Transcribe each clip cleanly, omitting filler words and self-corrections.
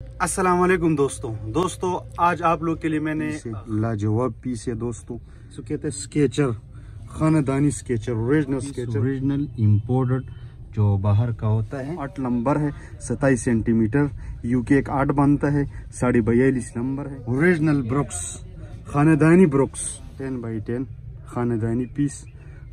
अस्सलाम वालेकुम दोस्तों आज आप लोग के लिए मैंने लाजवाब पीस है दोस्तों। इसको कहते हैं स्केचर, खानदानी स्केचर, ओरिजिनल इम्पोर्टेड जो बाहर का होता है। 8 नंबर है, 27 सेंटीमीटर, यूके एक 8 बनता है, 42.5 नंबर है। ओरिजिनल ब्रुक्स, खानदानी ब्रुक्स 10x10 खानदानी पीस,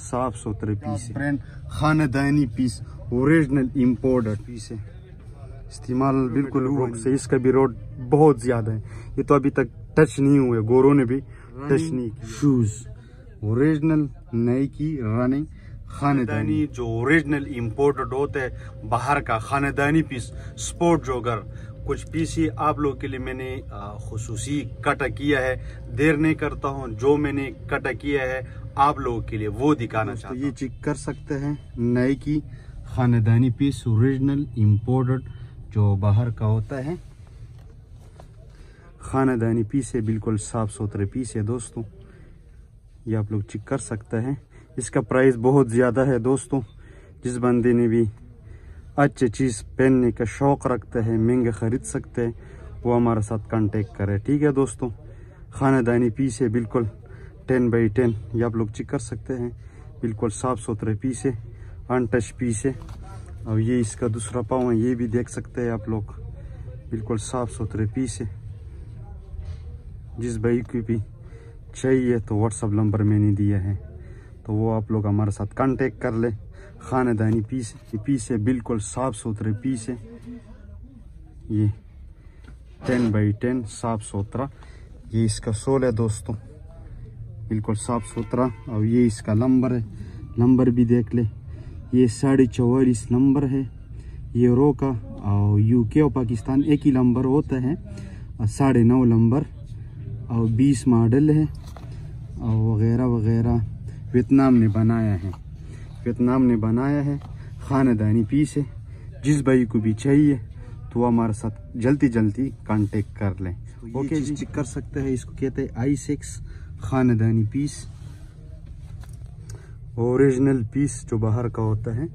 साफ सुथरे पीस है। खानदानी पीस, ओरिजिनल इम्पोर्टेड पीस है। इस्तेमाल बिल्कुल हुआ से, इसका भी रोड बहुत ज्यादा है। ये तो अभी तक टच नहीं हुए, गोरों ने भी टच नहीं किया। शूज ओरिजिनल नाइकी रनिंग खानदानी जो ओरिजिनल इम्पोर्टेड होता है बाहर का खानदानी पीस स्पोर्ट जोगर। कुछ पीस ही आप लोग के लिए मैंने खुसूसी कट किया है। देर नहीं करता हूँ, जो मैंने कट किया है आप लोगों के लिए वो दिखाना चाहता हूँ। ये चेक कर सकते हैं, नाइकी खानदानी पीस ओरिजिनल इम्पोर्टेड जो बाहर का होता है, खानदानी पीस है, बिल्कुल साफ सुथरे पीस है दोस्तों। ये आप लोग चेक कर सकते हैं। इसका प्राइस बहुत ज़्यादा है दोस्तों। जिस बंदे ने भी अच्छी चीज़ पहनने का शौक़ रखता है, महंगे ख़रीद सकते हैं, वो हमारे साथ कांटेक्ट करे। ठीक है दोस्तों, खानदानी पीस है, बिल्कुल 10x10। ये आप लोग चेक कर सकते हैं, बिल्कुल साफ सुथरे पीस है, अनटच पीस है। और ये इसका दूसरा पाँव है, ये भी देख सकते हैं आप लोग, बिल्कुल साफ सुथरे पीस है। जिस भाई को भी चाहिए तो व्हाट्सअप नंबर मैंने दिया है, तो वो आप लोग हमारे साथ कांटेक्ट कर ले। खानदानी पीस ये पीस है, बिल्कुल साफ सुथरे पीस है। ये 10x10 साफ सुथरा। ये इसका सोल है दोस्तों, बिल्कुल साफ सुथरा। और ये इसका नंबर है, नंबर भी देख ले। ये 44.5 नंबर है यूरो का, और यूके और पाकिस्तान एक ही नंबर होता है। 9.5 नंबर और 20 मॉडल है और वगैरह वगैरह। वियतनाम ने बनाया है, वियतनाम ने बनाया है। खानदानी पीस है। जिस भाई को भी चाहिए तो वो हमारे साथ जल्दी कांटेक्ट कर लें। ओके जी, चेक कर सकते हैं। इसको कहते हैं i6 खानदानी पीस, ओरिजिनल पीस जो बाहर का होता है।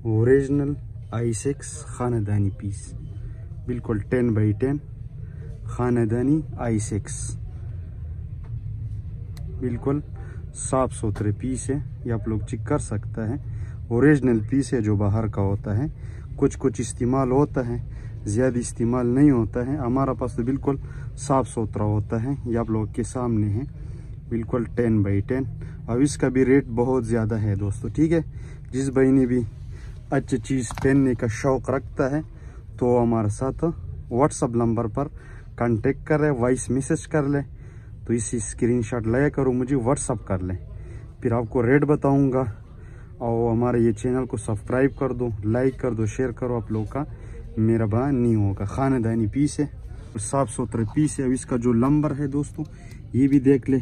ओरिजिनल i6 खानदानी पीस, बिल्कुल 10x10 खानदानी i6, बिल्कुल साफ सुथरे पीस है। ये आप लोग चेक कर सकते हैं। ओरिजिनल पीस है जो बाहर का होता है। कुछ इस्तेमाल होता है, ज़्यादा इस्तेमाल नहीं होता है। हमारा पास तो बिल्कुल साफ सुथरा होता है। ये आप लोग के सामने है, बिल्कुल 10x10। अब इसका भी रेट बहुत ज़्यादा है दोस्तों। ठीक है, जिस भाई ने भी अच्छी चीज़ पहनने का शौक़ रखता है तो हमारे साथ व्हाट्सअप नंबर पर कांटेक्ट कर ले, वॉइस मैसेज कर ले। तो इसी स्क्रीनशॉट ले करो, मुझे व्हाट्सअप कर ले, फिर आपको रेट बताऊंगा। और हमारे ये चैनल को सब्सक्राइब कर दो, लाइक कर दो, शेयर करो, आप लोग का मेहरबानी होगा। खानदानी पीस है, साफ सुथरे पीस है। अब इसका जो नंबर है दोस्तों, ये भी देख ले।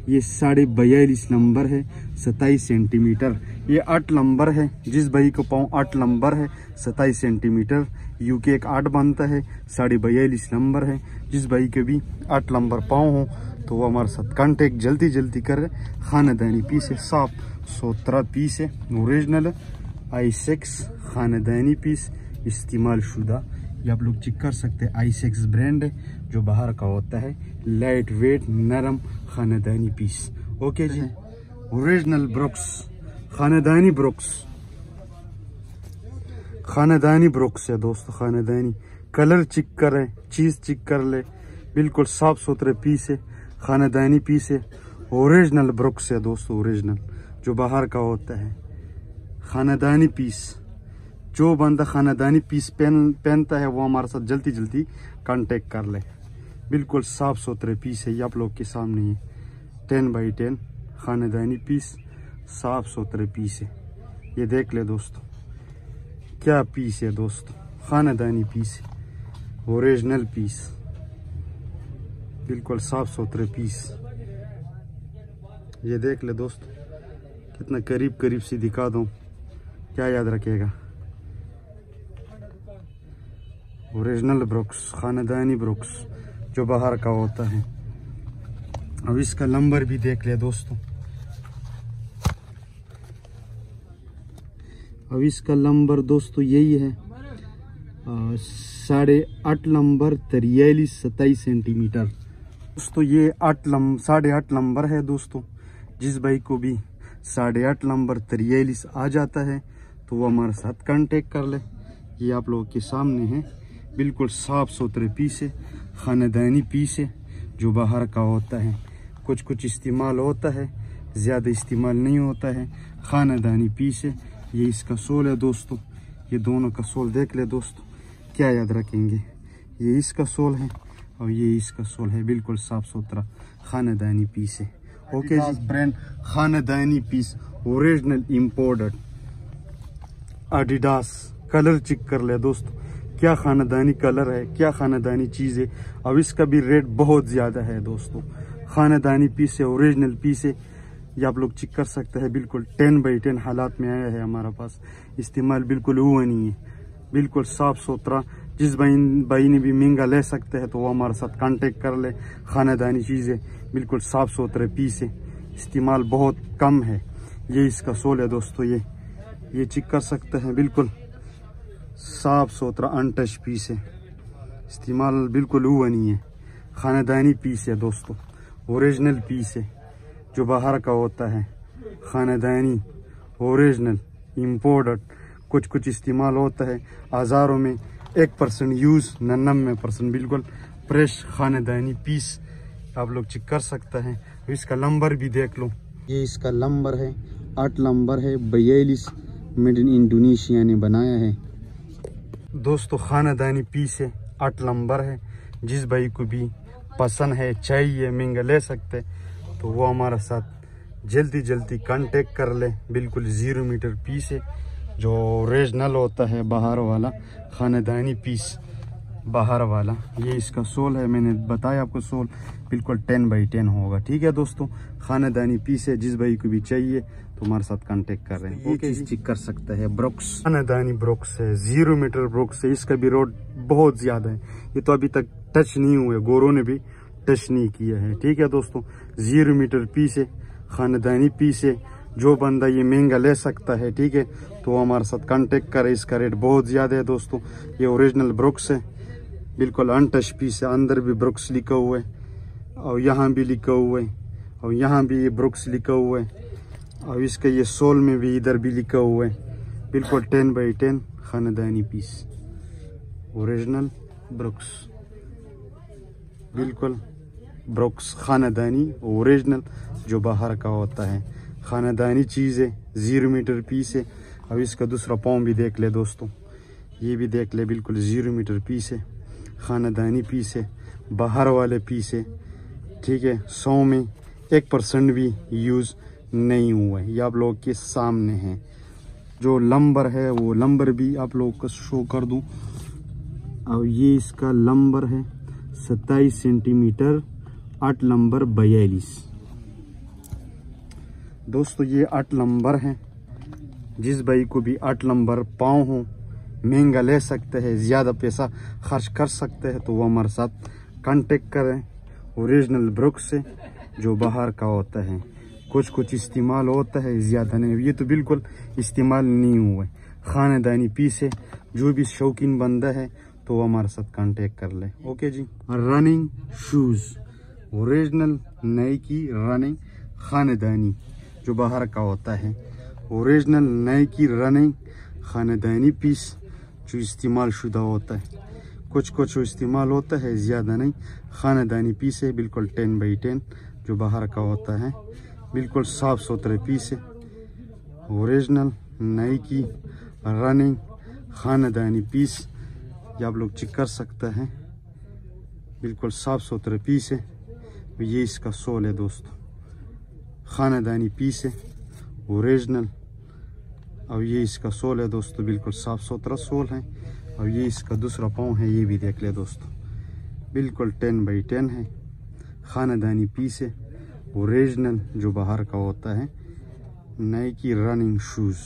ये 42.5 नंबर है, 27 सेंटीमीटर। ये 8 नंबर है। जिस भाई को पाँव 8 नंबर है, 27 सेंटीमीटर, यूके एक 8 बनता है, 42.5 नंबर है। जिस भाई के भी 8 नंबर पाँव हो तो वो हमारे साथ कांटेक्ट जल्दी करे। खानदानी पीस है, साफ सुथरा पीस है, ओरिजिनल i6 खानदानी पीस, इस्तेमाल शुदा। ये आप लोग चेक कर सकते हैं। i6 ब्रांड है जो बाहर का होता है, लाइट वेट नरम खानदानी पीस। ओके जी, ओरिजिनल ब्रुक्स, खानदानी ब्रुक्स, खानदानी ब्रुक्स है दोस्तों। खानदानी कलर चेक करें, चीज चेक कर ले, बिल्कुल साफ सुथरे पीस है, खानदानी पीस है, ओरिजिनल ब्रुक्स है दोस्तों। ओरिजिनल जो बाहर का होता है, खानदानी पीस। जो बंदा खानदानी पीस पहनता है वो हमारे साथ जल्दी कांटेक्ट कर ले। बिल्कुल साफ सुथरे पीस है, ये आप लोग के सामने है। 10x10 खानदानी पीस, साफ सुथरे पीस है। ये देख ले दोस्तों, क्या पीस है दोस्तों। खानदानी पीस है, ओरिजिनल पीस, बिल्कुल साफ सुथरे पीस। ये देख ले दोस्तों, कितना करीब से दिखा दूं, क्या याद रखेगा। ओरिजिनल ब्रुक्स, खानदानी ब्रुक्स जो बाहर का होता है। अब इसका नंबर भी देख ले दोस्तों। अब इसका नंबर दोस्तों यही है, 8.5 नंबर 43-27 सेंटीमीटर। दोस्तों ये 8.5 नंबर है दोस्तों। जिस भाई को भी 8.5 नंबर 43 आ जाता है तो वो हमारे साथ कांटेक्ट कर ले। ये आप लोगों के सामने है, बिल्कुल साफ सुथरे पीस है, खानदानी पीस है जो बाहर का होता है। कुछ इस्तेमाल होता है, ज़्यादा इस्तेमाल नहीं होता है। खानदानी पीस है। ये इसका सोल है दोस्तों। ये दोनों का सोल देख ले दोस्तों, क्या याद रखेंगे। ये इसका सोल है और ये इसका सोल है, बिल्कुल साफ सुथरा खानदानी पीस है। ओके जी, ब्रांड खानदानी piece, original imported Adidas. Colour check कर ले दोस्तों, क्या खानदानी कलर है, क्या खानदानी चीज़ है। अब इसका भी रेट बहुत ज़्यादा है दोस्तों। खानदानी पीस है, ओरिजिनल पीस है। ये आप लोग चेक कर सकते हैं, बिल्कुल 10x10 हालात में आया है हमारा पास। इस्तेमाल बिल्कुल हुआ नहीं है, बिल्कुल साफ सुथरा। जिस भाई ने भी महंगा ले सकते हैं तो वो हमारे साथ कांटेक्ट कर ले। खानदानी चीज़ें, बिल्कुल साफ सुथरे पीस है, इस्तेमाल बहुत कम है। ये इसका सोल है दोस्तों। ये चेक कर सकते हैं, बिल्कुल साफ सुथरा अनटच पीस है, इस्तेमाल बिल्कुल हुआ नहीं है। खानदानी पीस है दोस्तों, ओरिजिनल पीस है जो बाहर का होता है। खानदानी ओरिजिनल इम्पोर्टेड। कुछ इस्तेमाल होता है हज़ारों में 1% यूज़, 99% बिल्कुल फ्रेश खानदानी पीस आप लोग चेक कर सकते हैं। इसका नंबर भी देख लो, ये इसका नंबर है 8 नंबर है 42, मेड इन इंडोनेशिया ने बनाया है दोस्तों। खानदानी पीस है, 8 नंबर है। जिस भाई को भी पसंद है, चाहिए, महंगा ले सकते तो वो हमारे साथ जल्दी कांटेक्ट कर ले। बिल्कुल 0 मीटर पीस है जो ओरिजिनल होता है, बाहर वाला खानदानी पीस बाहर वाला। ये इसका सोल है, मैंने बताया आपको सोल बिल्कुल 10x10 होगा। ठीक है दोस्तों, खानदानी पीस है। जिस भाई को भी चाहिए तो हमारे साथ कांटेक्ट कर रहे हैं। ये चीज चेक कर सकता है, ब्रोक्स खानदानी ब्रोक्स है, 0 मीटर ब्रोक्स है। इसका भी रोड बहुत ज्यादा है, ये तो अभी तक टच नहीं हुए, गोरों ने भी टच नहीं किया है। ठीक है दोस्तों, 0 मीटर पीस है, खानदानी पीस है। जो बंदा ये महंगा ले सकता है, ठीक है, तो हमारे साथ कांटेक्ट करे। इसका रेट बहुत ज़्यादा है दोस्तों। ये ओरिजिनल ब्रोक्स है, बिल्कुल अनटच पीस है। अंदर भी ब्रोक्स लिखा हुआ है और यहाँ भी लिखा हुआ है और यहाँ भी ये ब्रोक्स लिखा हुआ है और इसका ये सोल में भी इधर भी लिखा हुआ है। बिल्कुल 10x10 खानदानी पीस, ओरिजिनल ब्रोक्स, बिल्कुल ब्रोक्स खानदानी ओरिजिनल जो बाहर का होता है। खानदानी चीज़ है, 0 मीटर पीस है। अब इसका दूसरा पाँव भी देख ले दोस्तों, ये भी देख ले, बिल्कुल 0 मीटर पीस है, खानदानी पीस है, बाहर वाले पीस है। ठीक है, 100 में 1% भी यूज़ नहीं हुआ है। ये आप लोग के सामने है। जो नंबर है वो नंबर भी आप लोग को शो कर दूं। और ये इसका नंबर है 27 सेंटीमीटर, 8 नंबर 42 दोस्तों। ये 8 नंबर है। जिस भाई को भी 8 नंबर पाँव हो, महंगा ले सकते हैं, ज़्यादा पैसा खर्च कर सकते हैं तो वो हमारे साथ कांटेक्ट करें। ओरिजिनल ब्रोक्स से जो बाहर का होता है, कुछ इस्तेमाल होता है, ज़्यादा नहीं। ये तो बिल्कुल इस्तेमाल नहीं हुआ है, खानदानी पीस है। जो भी शौकीन बंदा है तो वो हमारे साथ कांटेक्ट कर ले। ओके जी। Running shoes, original Nike running खानदानी जो बाहर का होता है, ओरिजिनल नाइकी रनिंग खानदानी पीस जो इस्तेमाल शुदा होता है। कुछ इस्तेमाल होता है, ज़्यादा नहीं। खानदानी पीस है, बिल्कुल 10x10 जो बाहर का होता है, बिल्कुल साफ सुथरे पीस है। ओरिजिनल नाइकी रनिंग खानदानी पीस, ये आप लोग चेक कर सकते हैं, बिल्कुल साफ सुथरे पीस है। ये इसका सोल है दोस्तों, खानदानी पीस है, ओरिजिनल। और ये इसका सोल है दोस्तों, बिल्कुल साफ सुथरा सोल है। और ये इसका दूसरा पाँव है, ये भी देख ले दोस्तों, बिल्कुल 10x10 है, खानदानी पीस है, ओरिजिनल जो बाहर का होता है, नाइकी रनिंग शूज़।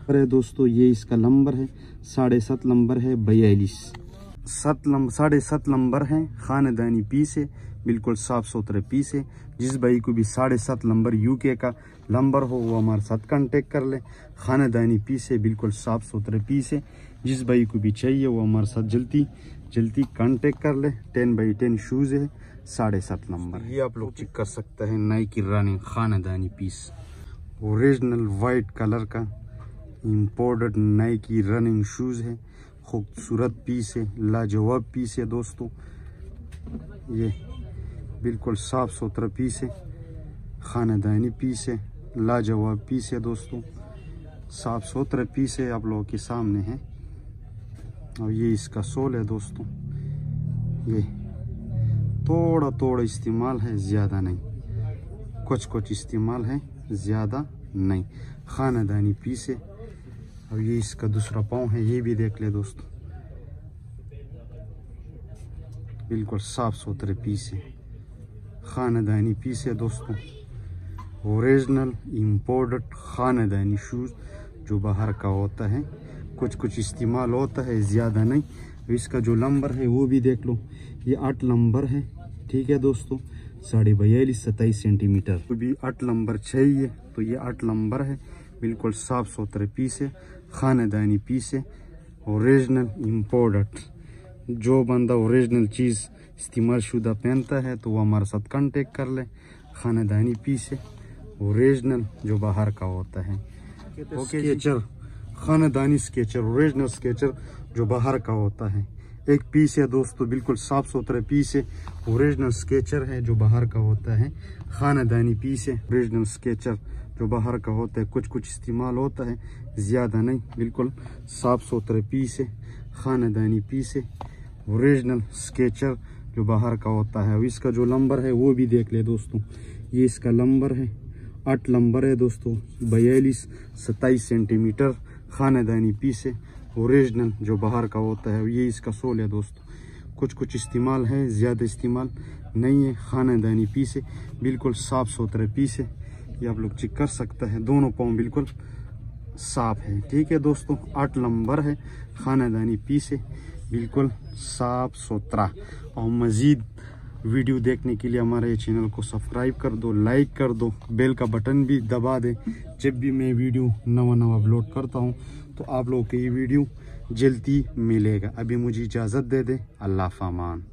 अरे दोस्तों, ये इसका नंबर है 7.5 नंबर है 42, 7.5 नंबर है, खानदानी पीस है, बिल्कुल साफ सुथरे पीस है। जिस भाई को भी 7.5 नंबर यूके का नंबर हो वो हमारे साथ कांटेक्ट कर ले। खानदानी पीस है, बिल्कुल साफ सुथरे पीस है। जिस भाई को भी चाहिए वो हमारे साथ जल्दी जल्दी कांटेक्ट कर ले। 10x10 शूज़ है, 7.5 नंबर। ये आप लोग चेक कर सकते हैं, नाइकी रनिंग खानदानी पीस, ओरिजिनल वाइट कलर का इम्पोर्टेड नाइकी रनिंग शूज़ है। खूबसूरत पीस है, लाजवाब पीस है दोस्तों। ये बिल्कुल साफ सुथरा पीस है, खानदानी पीस है, लाजवाब पीस है दोस्तों। साफ सुथरा पीस है, आप लोगों के सामने है। और ये इसका सोल है दोस्तों। ये थोड़ा थोड़ा इस्तेमाल है, ज़्यादा नहीं, कुछ इस्तेमाल है, ज़्यादा नहीं। खानदानी पीस है। और ये इसका दूसरा पाँव है, ये भी देख ले दोस्तों। बिल्कुल साफ सुथरे पीस है, खानदानी पीस है दोस्तों। ओरिजिनल इम्पोर्टेड खानदानी शूज़ जो बाहर का होता है, कुछ इस्तेमाल होता है, ज़्यादा नहीं। इसका जो नंबर है वो भी देख लो, ये 8 नंबर है। ठीक है दोस्तों, 42.5 27 सेंटीमीटर। तो भी 8 नंबर चाहिए तो ये 8 नंबर है। बिल्कुल साफ सुथरे पीस है, खानदानी पीस है, ओरिजिनल इम्पोर्टेड। जो बंदा ओरिजिनल चीज़ इस्तेमाल शुदा पहनता है तो वो हमारे साथ कांटेक्ट कर ले। खानदानी पीस है, ओरिजिनल जो बाहर का होता है। स्केचर, खानदानी स्केचर, ओरिजिनल स्केचर जो बाहर का होता है। एक पीस है दोस्तों, बिल्कुल साफ सुथरा पीस है, ओरिजिनल स्केचर है जो बाहर का होता है। खानदानी पीस है, ओरिजिनल स्केचर जो बाहर का होता है। कुछ इस्तेमाल होता है, ज़्यादा नहीं। बिल्कुल साफ सुथरा पीस है, खानदानी पीस है, ओरिजिनल स्केचर जो बाहर का होता है। और इसका जो नंबर है वो भी देख ले दोस्तों, ये इसका नंबर है, 8 नंबर है दोस्तों, 42 27 सेंटीमीटर। खानदानी पीस है, ओरिजिनल जो बाहर का होता है। ये इसका सोल है दोस्तों। कुछ इस्तेमाल है, ज़्यादा इस्तेमाल नहीं है। खानदानी पीस है, बिल्कुल साफ सुथरे पीस है। ये आप लोग चेक कर सकते हैं, दोनों पाँव बिल्कुल साफ है। ठीक है दोस्तों, 8 नंबर है, खानदानी पीस है, बिल्कुल साफ सुथरा। और मज़ीद वीडियो देखने के लिए हमारे चैनल को सब्सक्राइब कर दो, लाइक कर दो, बेल का बटन भी दबा दे। जब भी मैं वीडियो नवा अपलोड करता हूँ तो आप लोगों को ये वीडियो जल्दी मिलेगा। अभी मुझे इजाज़त दे दे। अल्लाह फ़ामान।